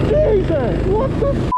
Jesus, what the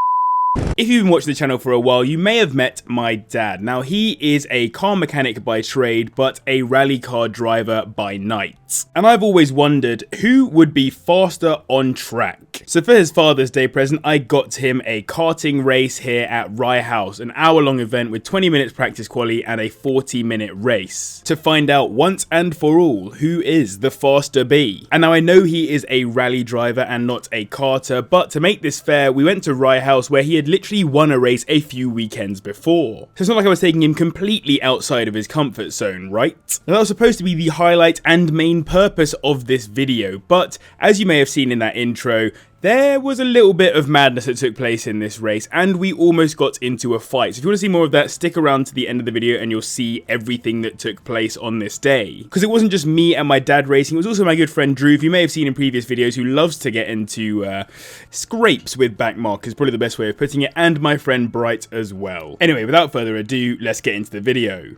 If you've been watching the channel for a while, you may have met my dad. Now, he is a car mechanic by trade, but a rally car driver by night. And I've always wondered who would be faster on track. So for his Father's Day present, I got him a karting race here at Rye House, an hour-long event with 20 minutes practice quali and a 40-minute race, to find out once and for all who is the faster bee. And now I know he is a rally driver and not a karter, but to make this fair, we went to Rye House where he had literally won a race a few weekends before. So it's not like I was taking him completely outside of his comfort zone, right? Now that was supposed to be the highlight and main purpose of this video, but as you may have seen in that intro, there was a little bit of madness that took place in this race, and we almost got into a fight. So if you want to see more of that, stick around to the end of the video and you'll see everything that took place on this day. Because it wasn't just me and my dad racing, it was also my good friend Dhruv, you may have seen in previous videos, who loves to get into scrapes with backmarkers, probably the best way of putting it, and my friend Bright as well. Anyway, without further ado, let's get into the video.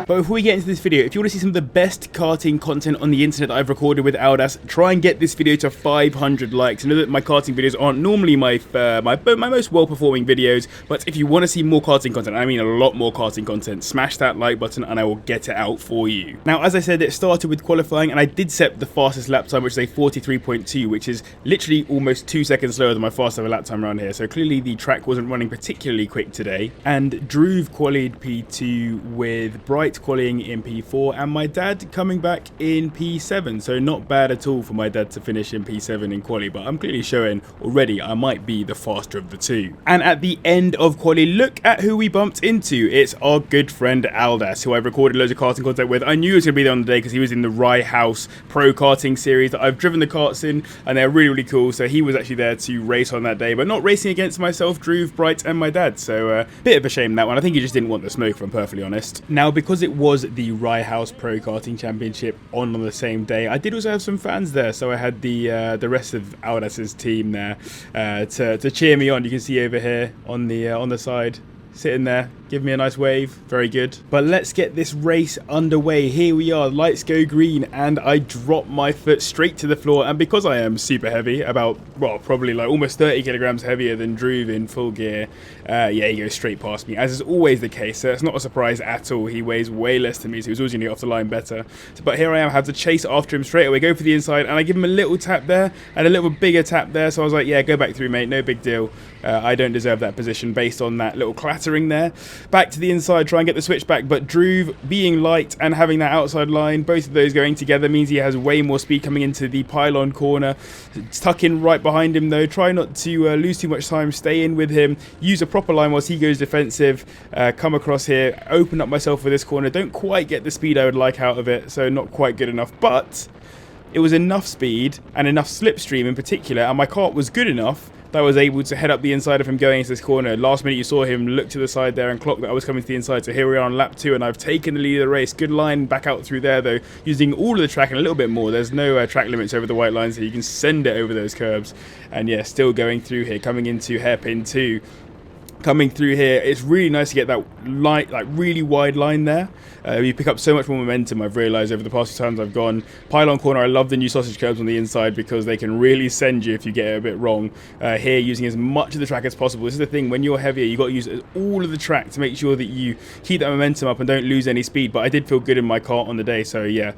But before we get into this video, if you want to see some of the best karting content on the internet that I've recorded with Bruddas, try and get this video to 500 likes. I know that my karting videos aren't normally my most well-performing videos, but if you want to see more karting content, I mean a lot more karting content, smash that like button and I will get it out for you. Now, as I said, it started with qualifying and I did set the fastest lap time, which is a 43.2, which is literally almost 2 seconds slower than my fastest ever lap time around here. So clearly the track wasn't running particularly quick today. And Dhruv qualied P2 with Bright qualifying in P4 and my dad coming back in P7, so not bad at all for my dad to finish in P7 in quali, but I'm clearly showing already I might be the faster of the two. And at the end of quali, look at who we bumped into. It's our good friend Aldas, who I've recorded loads of karting content with. I knew he was going to be there on the day because he was in the Rye House Pro Karting series that I've driven the karts in, and they're really, really cool, so he was actually there to race on that day, but not racing against myself, Dhruv, Bright and my dad, so bit of a shame that one. I think he just didn't want the smoke, if I'm perfectly honest. Now, because it was the Rye House Pro Karting Championship on the same day, I did also have some fans there, so I had the rest of Aldas's team there to cheer me on. You can see over here on the side, sitting there, give me a nice wave, very good. But let's get this race underway. Here we are, lights go green, and I drop my foot straight to the floor, and because I am super heavy, about, well, probably like almost 30 kilograms heavier than Dhruv in full gear, yeah, he goes straight past me, as is always the case, so it's not a surprise at all. He weighs way less than me, so he's always going to get off the line better. So, but here I am, I have to chase after him straight away, go for the inside, and I give him a little tap there, and a little bigger tap there, so I was like, yeah, go back through, mate, no big deal. I don't deserve that position based on that little clattering there. Back to the inside, try and get the switch back, but Dhruv being light and having that outside line, both of those going together means he has way more speed coming into the pylon corner. Tuck in right behind him though, try not to lose too much time, stay in with him, use a proper line whilst he goes defensive, come across here, open up myself for this corner, don't quite get the speed I would like out of it, so not quite good enough, but it was enough speed and enough slipstream in particular, and my kart was good enough that I was able to head up the inside of him going into this corner. Last minute you saw him look to the side there and clock that I was coming to the inside, so here we are on lap 2 and I've taken the lead of the race. Good line back out through there though, using all of the track and a little bit more. There's no track limits over the white lines, so you can send it over those curbs. And yeah, still going through here, coming into hairpin 2. Coming through here, it's really nice to get that light, like really wide line there. You pick up so much more momentum, I've realised over the past few times I've gone. Pylon corner, I love the new sausage curbs on the inside because they can really send you if you get it a bit wrong. Here, using as much of the track as possible. This is the thing, when you're heavier, you've got to use all of the track to make sure that you keep that momentum up and don't lose any speed. But I did feel good in my kart on the day, so yeah,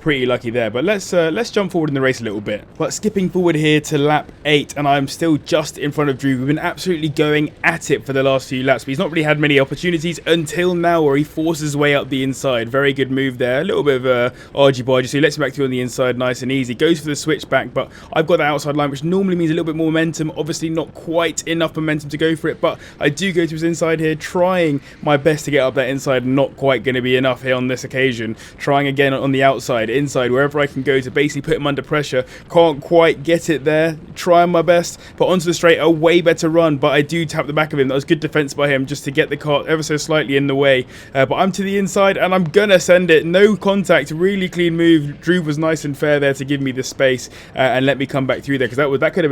pretty lucky there. But let's jump forward in the race a little bit. But skipping forward here to lap 8, and I'm still just in front of Dhruv. We've been absolutely going at it for the last few laps, but he's not really had many opportunities until now where he forces his way up the inside. Very good move there, a little bit of a argy-bargy, so he lets me back through on the inside nice and easy, goes for the switch back, but I've got that outside line which normally means a little bit more momentum, obviously not quite enough momentum to go for it, but I do go to his inside here, trying my best to get up that inside, not quite going to be enough here on this occasion, trying again on the outside, inside, wherever I can go to basically put him under pressure, can't quite get it there, trying my best, but onto the straight, a way better run, but I do tap the back of him. That was good defense by him just to get the kart ever so slightly in the way, but I'm to the inside and I'm gonna send it, no contact, really clean move. Dhruv was nice and fair there to give me the space and let me come back through there, because that could have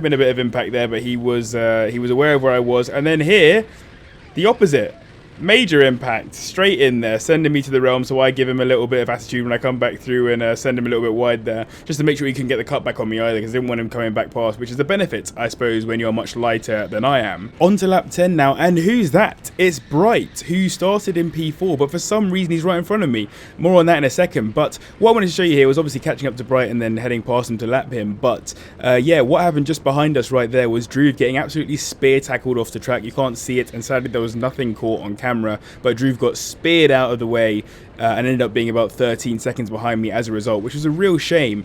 been a bit of impact there, but he was aware of where I was. And then here, the opposite. major impact, straight in there, sending me to the realm, so I give him a little bit of attitude when I come back through and send him a little bit wide there, just to make sure he can get the cut back on me either, because I didn't want him coming back past, which is the benefit, I suppose, when you're much lighter than I am. On to lap 10 now, and who's that? It's Bright, who started in P4, but for some reason he's right in front of me. More on that in a second, but what I wanted to show you here was obviously catching up to Bright and then heading past him to lap him, but yeah, what happened just behind us right there was Dhruv getting absolutely spear tackled off the track. You can't see it, and sadly there was nothing caught on camera, but Dhruv got speared out of the way and ended up being about 13 seconds behind me as a result, which was a real shame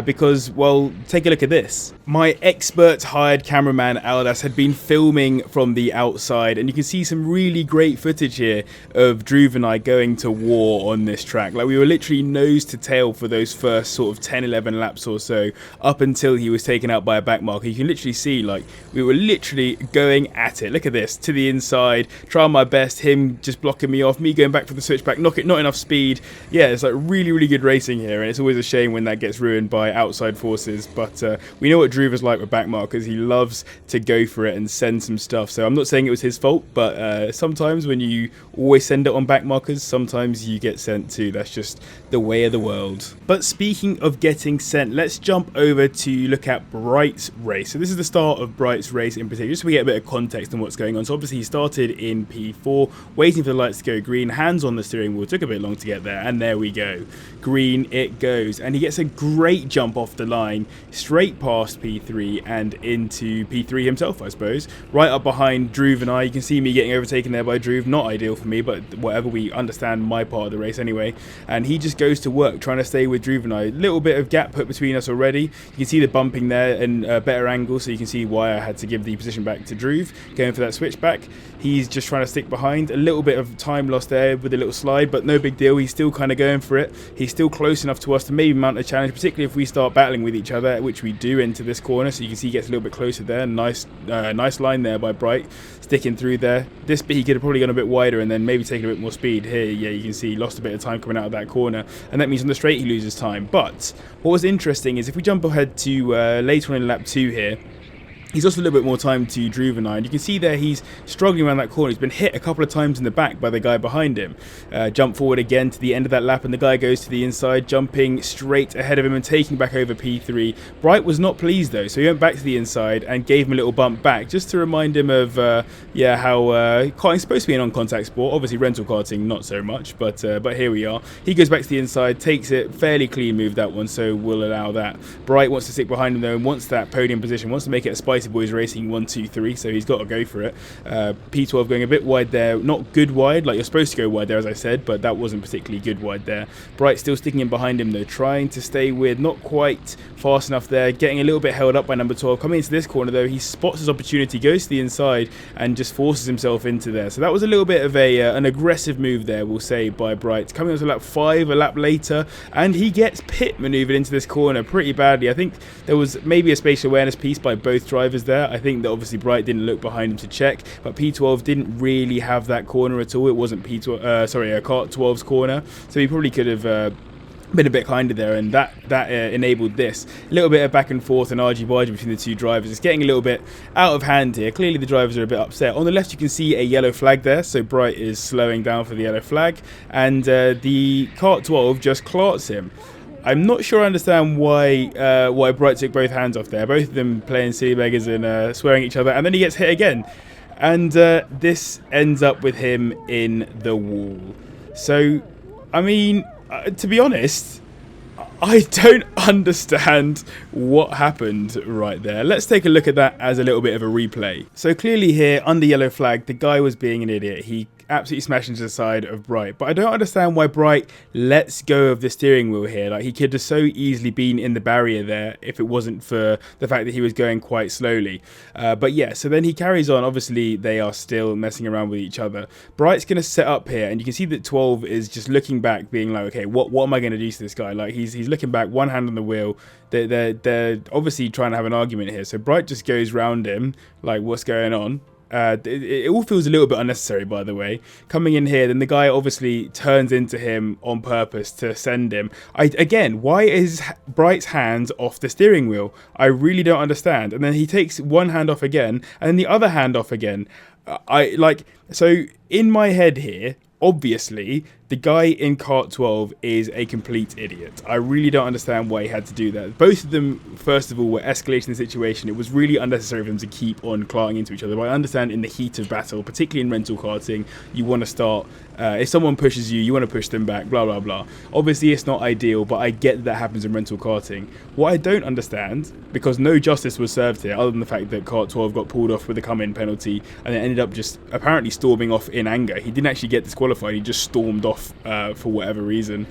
because, well, take a look at this. My expert hired cameraman Aldas had been filming from the outside, and you can see some really great footage here of Dhruv and I going to war on this track. Like, we were literally nose to tail for those first sort of 10-11 laps or so, up until he was taken out by a backmarker. You can literally see, like, we were literally going at it. Look at this, to the inside, trying my best, him just blocking me off, me going back for the switchback, not enough speed. Yeah, it's like really good racing here, and it's always a shame when that gets ruined by outside forces, but we know what Dhruv is like with backmarkers. He loves to go for it and send some stuff, so I'm not saying it was his fault, but sometimes when you always send it on backmarkers, sometimes you get sent too. That's just the way of the world. But speaking of getting sent, let's jump over to look at Bright's race. So this is the start of Bright's race in particular, just so we get a bit of context on what's going on. So obviously he started in P4, waiting for the lights to go green, hands on the steering wheel, took a bit long to get there, and there we go, green it goes, and he gets a great jump off the line straight past P3 and into P3 himself, I suppose, right up behind Dhruv and I. You can see me getting overtaken there by Dhruv, not ideal for me, but whatever, we understand my part of the race anyway, and he just goes to work trying to stay with Dhruv and I. Little bit of gap put between us already. You can see the bumping there and a better angle, so you can see why I had to give the position back to Dhruv, going for that switchback. He's just trying to stick behind. A little bit of time lost there with a little slide, but no big deal. He's still kind of going for it. He's still close enough to us to maybe mount a challenge, particularly if we start battling with each other, which we do into this corner. So you can see he gets a little bit closer there. Nice line there by Bright, sticking through there. This bit he could have probably gone a bit wider and then maybe taken a bit more speed. Here, yeah, you can see he lost a bit of time coming out of that corner, and that means on the straight he loses time. But what was interesting is if we jump ahead to later on in lap 2 here, he's also a little bit more time to Dhruv and I, and you can see there he's struggling around that corner. He's been hit a couple of times in the back by the guy behind him. Jump forward again to the end of that lap, and the guy goes to the inside, jumping straight ahead of him and taking back over P3. Bright was not pleased though, so he went back to the inside and gave him a little bump back, just to remind him of yeah, how karting's supposed to be an on-contact sport. Obviously rental karting not so much, but here we are. He goes back to the inside, takes it, fairly clean move that one, so we'll allow that. Bright wants to stick behind him though, and wants that podium position, wants to make it a spicy boys racing 1, 2, 3, so he's got to go for it. P12 going a bit wide there, not good wide, like you're supposed to go wide there as I said, but that wasn't particularly good wide there. Bright still sticking in behind him though, trying to stay with, not quite fast enough there, getting a little bit held up by number 12. Coming into this corner though, he spots his opportunity, goes to the inside and just forces himself into there. So that was a little bit of an aggressive move there, we'll say, by Bright. Coming on to lap 5, a lap later, and he gets pit maneuvered into this corner pretty badly. I think there was maybe a spatial awareness piece by both drivers there. I think that obviously Bright didn't look behind him to check, but P12 didn't really have that corner at all. It wasn't Kart 12's corner, so he probably could have been a bit kinder there, and that enabled this. A little bit of back and forth and argy-bargy between the two drivers. It's getting a little bit out of hand here. Clearly the drivers are a bit upset. On the left you can see a yellow flag there, so Bright is slowing down for the yellow flag, and the Kart 12 just clarts him. I'm not sure I understand why Bright took both hands off there. Both of them playing silly beggars and swearing at each other, and then he gets hit again. And this ends up with him in the wall. So, I mean, to be honest, I don't understand what happened right there. Let's take a look at that as a little bit of a replay. So clearly here, under yellow flag, the guy was being an idiot. He absolutely smashed into the side of Bright, but I don't understand why Bright lets go of the steering wheel here. Like, he could have so easily been in the barrier there if it wasn't for the fact that he was going quite slowly. But yeah, so then he carries on. Obviously they are still messing around with each other. Bright's going to set up here, and you can see that 12 is just looking back, being like, okay, what am I going to do to this guy? Like, he's looking back, one hand on the wheel. They're obviously trying to have an argument here, so Bright just goes round him like, what's going on? It all feels a little bit unnecessary, by the way. Coming in here, then the guy obviously turns into him on purpose to send him. Again, why is Bright's hands off the steering wheel? I really don't understand. And then he takes one hand off again, and then the other hand off again. So in my head here, obviously, the guy in kart 12 is a complete idiot. I really don't understand why he had to do that. Both of them, first of all, were escalating the situation. It was really unnecessary for them to keep on clarting into each other. But I understand in the heat of battle, particularly in rental karting, you want to start, if someone pushes you, you want to push them back, blah, blah, blah. Obviously, it's not ideal, but I get that happens in rental karting. What I don't understand, because no justice was served here, other than the fact that kart 12 got pulled off with a come-in penalty, and then ended up just apparently storming off in anger. He didn't actually get disqualified, he just stormed off for whatever reason.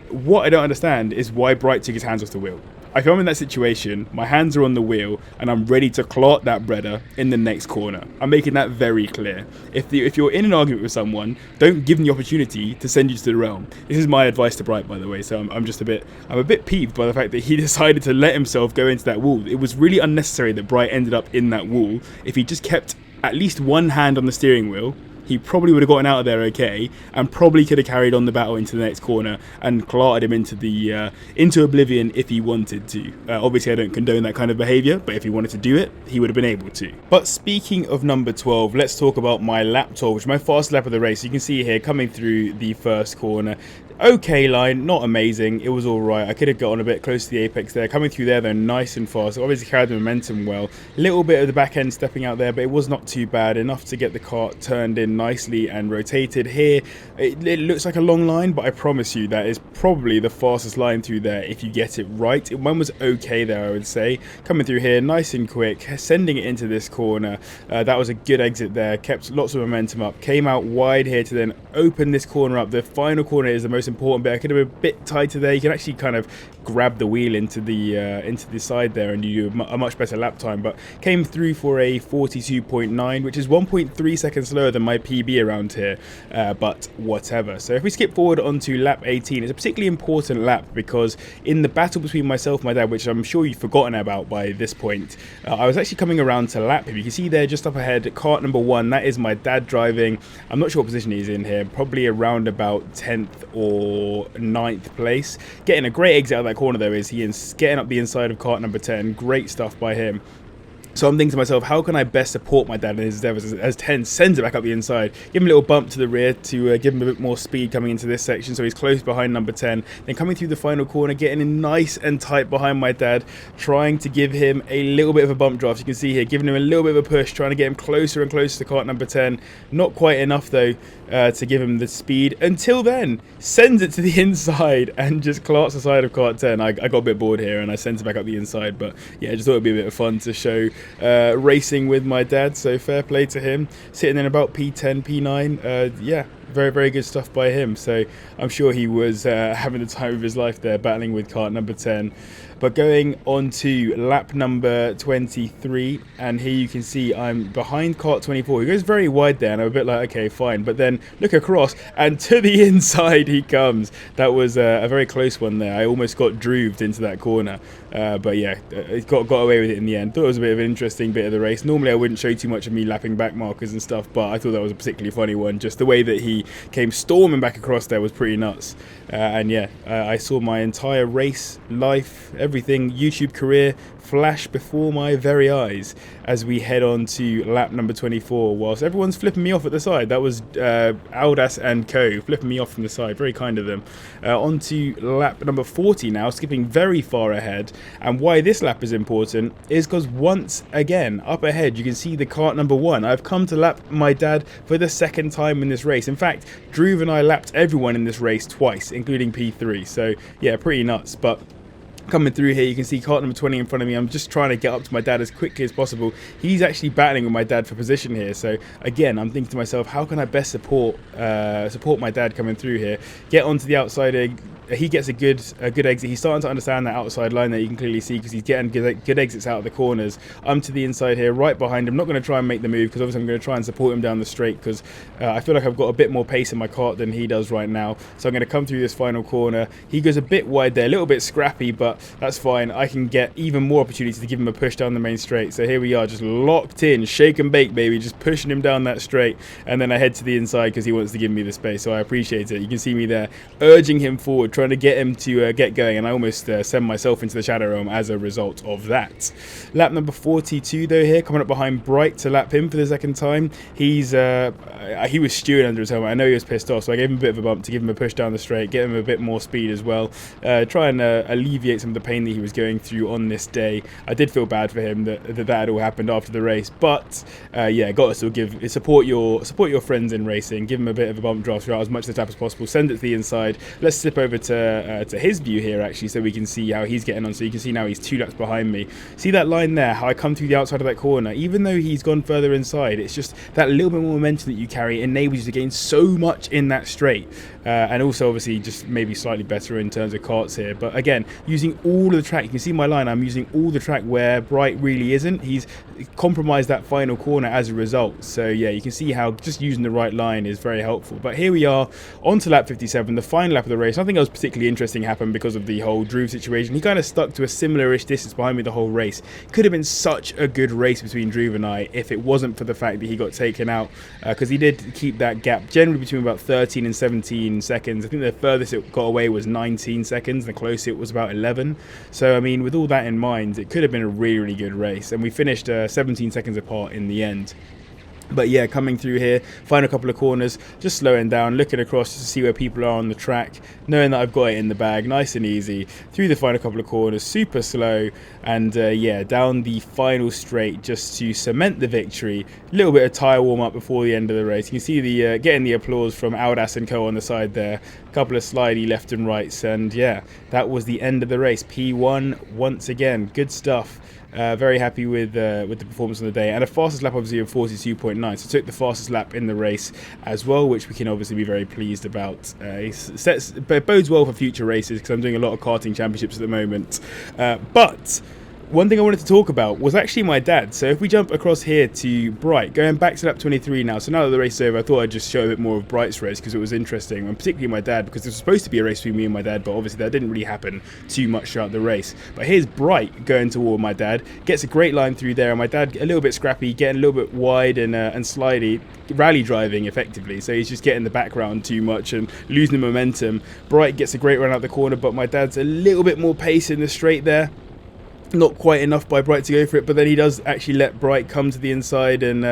What I don't understand is why Bright took his hands off the wheel. If I'm in that situation, my hands are on the wheel and I'm ready to clot that Brudda in the next corner. I'm making that very clear. If you're in an argument with someone, don't give them the opportunity to send you to the realm. This is my advice to Bright, by the way. So I'm a bit peeved by the fact that he decided to let himself go into that wall. It was really unnecessary that Bright ended up in that wall. If he just kept at least one hand on the steering wheel, he probably would have gotten out of there okay, and probably could have carried on the battle into the next corner and clarted him into oblivion if he wanted to. Obviously, I don't condone that kind of behaviour, but if he wanted to do it, he would have been able to. But speaking of number 12, let's talk about my lap 12, which is my fast lap of the race. You can see here, coming through the first corner, okay line, not amazing, it was alright. I could have got on a bit close to the apex there. Coming through there though, nice and fast. Obviously carried the momentum well. Little bit of the back end stepping out there, but it was not too bad. Enough to get the kart turned in nicely and rotated. Here, it looks like a long line, but I promise you that is probably the fastest line through there if you get it right. One was okay there, I would say. Coming through here, nice and quick, sending it into this corner. That was a good exit there, kept lots of momentum up. Came out wide here to then open this corner up. The final corner is the most important bit. I could have been a bit tighter there. You can actually kind of grab the wheel into the side there and you do a much better lap time, but came through for a 42.9, which is 1.3 seconds slower than my PB around here, but whatever. So if we skip forward onto lap 18, it's a particularly important lap because in the battle between myself and my dad, which I'm sure you've forgotten about by this point, I was actually coming around to lap him. You can see there just up ahead, kart number 1, that is my dad driving. I'm not sure what position he's in here, probably around about 10th or 9th place. Getting a great exit out of that corner though, is he getting up the inside of kart number 10. Great stuff by him. So I'm thinking to myself, how can I best support my dad in his endeavours as 10 sends it back up the inside? Give him a little bump to the rear to give him a bit more speed coming into this section, so he's close behind number 10. Then coming through the final corner, getting in nice and tight behind my dad, trying to give him a little bit of a bump draft. You can see here, giving him a little bit of a push, trying to get him closer and closer to kart number 10. Not quite enough though to give him the speed. Until then, sends it to the inside and just clarts the side of kart 10. I got a bit bored here and I sent it back up the inside, but yeah, I just thought it'd be a bit of fun to show racing with my dad, so fair play to him. Sitting in about P10, P9, yeah, very, very good stuff by him. So I'm sure he was having the time of his life there, battling with kart number 10. But going on to lap number 23, and here you can see I'm behind kart 24. He goes very wide there, and I'm a bit like, okay, fine. But then look across, and to the inside he comes. That was a very close one there. I almost got drooved into that corner. But yeah, it got away with it in the end. Thought it was a bit of an interesting bit of the race. Normally I wouldn't show too much of me lapping back markers and stuff, but I thought that was a particularly funny one. Just the way that he came storming back across there was pretty nuts. And yeah, I saw my entire race, life, everything, YouTube career flash before my very eyes as we head on to lap number 24, whilst everyone's flipping me off at the side. That was Aldas and co flipping me off from the side. Very kind of them. On to lap number 40 now, skipping very far ahead. And why this lap is important is because once again, up ahead, you can see the kart number 1. I've come to lap my dad for the second time in this race. In fact, Dhruv and I lapped everyone in this race twice, including P3. So yeah, pretty nuts. But coming through here, you can see kart number 20 in front of me. I'm just trying to get up to my dad as quickly as possible. He's actually battling with my dad for position here. So again, I'm thinking to myself, how can I best support my dad coming through here? Get onto the outside. He gets a good exit. He's starting to understand that outside line that you can clearly see because he's getting good exits out of the corners. I'm to the inside here, right behind him. Not going to try and make the move because obviously I'm going to try and support him down the straight because I feel like I've got a bit more pace in my kart than he does right now. So I'm going to come through this final corner. He goes a bit wide there, a little bit scrappy, but that's fine. I can get even more opportunity to give him a push down the main straight. So here we are, just locked in, shake and bake, baby, just pushing him down that straight. And then I head to the inside because he wants to give me the space. So I appreciate it. You can see me there urging him forward, trying to get him to get going, and I almost send myself into the shadow realm as a result of that. Lap number 42 though here, coming up behind Bright to lap him for the second time. He was stewing under his helmet. I know he was pissed off, so I gave him a bit of a bump to give him a push down the straight, get him a bit more speed as well, try and alleviate some of the pain that he was going through on this day. I did feel bad for him that had all happened after the race, but yeah, got to still support your friends in racing. Give him a bit of a bump draft throughout as much of the tap as possible. Send it to the inside. Let's slip over to his view here actually, so we can see how he's getting on. So you can see now he's 2 laps behind me. See that line there? How I come through the outside of that corner. Even though he's gone further inside, it's just that little bit more momentum that you carry enables you to gain so much in that straight. And also obviously just maybe slightly better in terms of karts here. But again, using all of the track, you can see my line, I'm using all the track where Bright really isn't. He's compromised that final corner as a result. So yeah, you can see how just using the right line is very helpful. But here we are on to lap 57, the final lap of the race. Nothing else particularly interesting happened because of the whole Dhruv situation. He kind of stuck to a similar-ish distance behind me the whole race. Could have been such a good race between Dhruv and I if it wasn't for the fact that he got taken out, because he did keep that gap generally between about 13 and 17 seconds. I think the furthest it got away was 19 seconds, the closest it was about 11. So I mean, with all that in mind, it could have been a really, really good race, and we finished 17 seconds apart in the end. But yeah, coming through here, final couple of corners, just slowing down, looking across just to see where people are on the track, knowing that I've got it in the bag, nice and easy, through the final couple of corners, super slow, and yeah, down the final straight just to cement the victory. A little bit of tyre warm-up before the end of the race. You can see the getting the applause from Bruddas and co on the side there, a couple of slidey left and rights, and yeah, that was the end of the race. P1 once again, good stuff. Very happy with the performance on the day, and a fastest lap obviously of 42.9, so took the fastest lap in the race as well, which we can obviously be very pleased about. It bodes well for future races because I'm doing a lot of karting championships at the moment. But one thing I wanted to talk about was actually my dad. So if we jump across here to Bright, going back to lap 23 now. So now that the race is over, I thought I'd just show a bit more of Bright's race because it was interesting, and particularly my dad, because it was supposed to be a race between me and my dad, but obviously that didn't really happen too much throughout the race. But here's Bright going toward my dad, gets a great line through there, and my dad a little bit scrappy, getting a little bit wide and slidey, rally driving effectively. So he's just getting the background too much and losing the momentum. Bright gets a great run out the corner, but my dad's a little bit more pace in the straight there. Not quite enough by Bright to go for it, but then he does actually let Bright come to the inside, and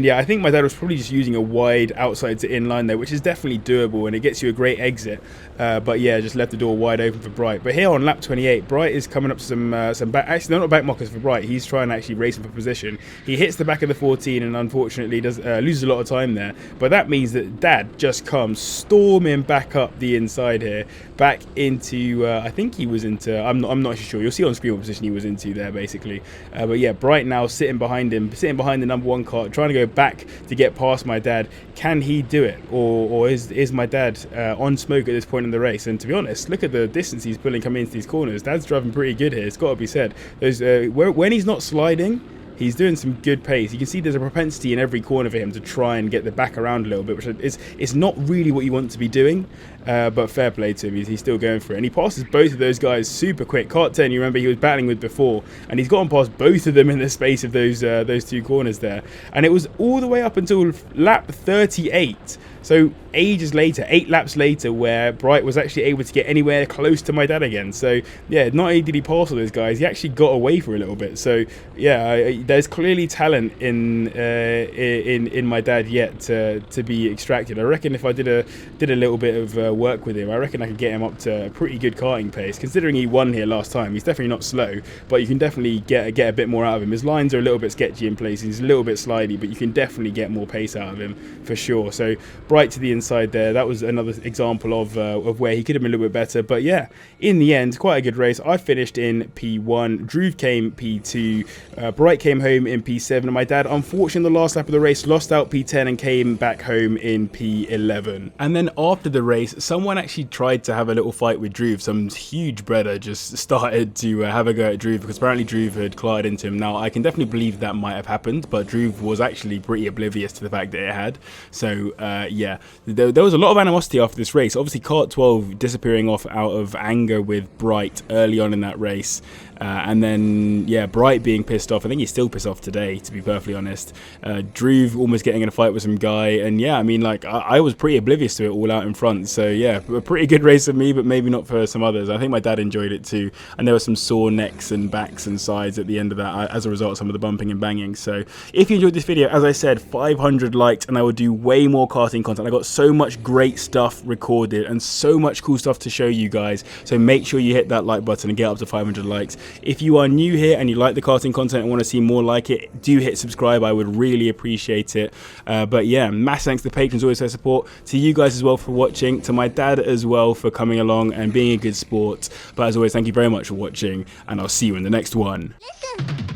yeah, I think my dad was probably just using a wide outside to in line there, which is definitely doable, and it gets you a great exit. But yeah, just left the door wide open for Bright. But here on lap 28, Bright is coming up to some back. Actually, they're not backmarkers for Bright. He's trying to actually race him for position. He hits the back of the 14, and unfortunately does loses a lot of time there. But that means that Dad just comes storming back up the inside here, back into. I think he was into. I'm not actually sure. You'll see on screen what position he was into there basically. But yeah, Bright now sitting behind the number 1 car, trying to go back to get past my dad. Can he do it, or is my dad on smoke at this point in the race? And to be honest, look at the distance he's pulling coming into these corners. Dad's driving pretty good here, it's got to be said. When he's not sliding, he's doing some good pace. You can see there's a propensity in every corner for him to try and get the back around a little bit, which is not really what you want to be doing, but fair play to him. He's still going for it, and he passes both of those guys super quick. Kart 10, you remember he was battling with before, and he's gotten past both of them in the space of those 2 corners there. And it was all the way up until lap 38. So ages later, 8 laps later, where Bright was actually able to get anywhere close to my dad again. So yeah, not only did he pass all those guys, he actually got away for a little bit. So yeah, there's clearly talent in my dad yet to be extracted. I reckon if I did a little bit of work with him, I reckon I could get him up to a pretty good karting pace. Considering he won here last time, he's definitely not slow, but you can definitely get a bit more out of him. His lines are a little bit sketchy in places, he's a little bit slidey, but you can definitely get more pace out of him for sure. So Bright to the inside there, that was another example of where he could have been a little bit better. But yeah, in the end, quite a good race. I finished in P1, Dhruv came P2, Bright came home in P7, and my dad, unfortunately, in the last lap of the race, lost out P10 and came back home in P11. And then after the race, someone actually tried to have a little fight with Dhruv. Some huge Brudda just started to have a go at Dhruv, because apparently Dhruv had collided into him. Now, I can definitely believe that might have happened, but Dhruv was actually pretty oblivious to the fact that it had. So yeah, there was a lot of animosity after this race. Obviously, Kart 12 disappearing off out of anger with Bright early on in that race. And then, yeah, Bright being pissed off. I think he's still pissed off today, to be perfectly honest. Dhruv almost getting in a fight with some guy. And yeah, I mean, like, I was pretty oblivious to it all out in front. So yeah, a pretty good race of me, but maybe not for some others. I think my dad enjoyed it too. And there were some sore necks and backs and sides at the end of that as a result of some of the bumping and banging. So if you enjoyed this video, as I said, 500 likes and I will do way more karting content. I got so much great stuff recorded and so much cool stuff to show you guys. So make sure you hit that like button and get up to 500 likes. If you are new here and you like the karting content and want to see more like it, do hit subscribe. I would really appreciate it. But yeah, massive thanks to the patrons, always their support. To you guys as well for watching. To my dad as well for coming along and being a good sport. But as always, thank you very much for watching and I'll see you in the next one. Listen.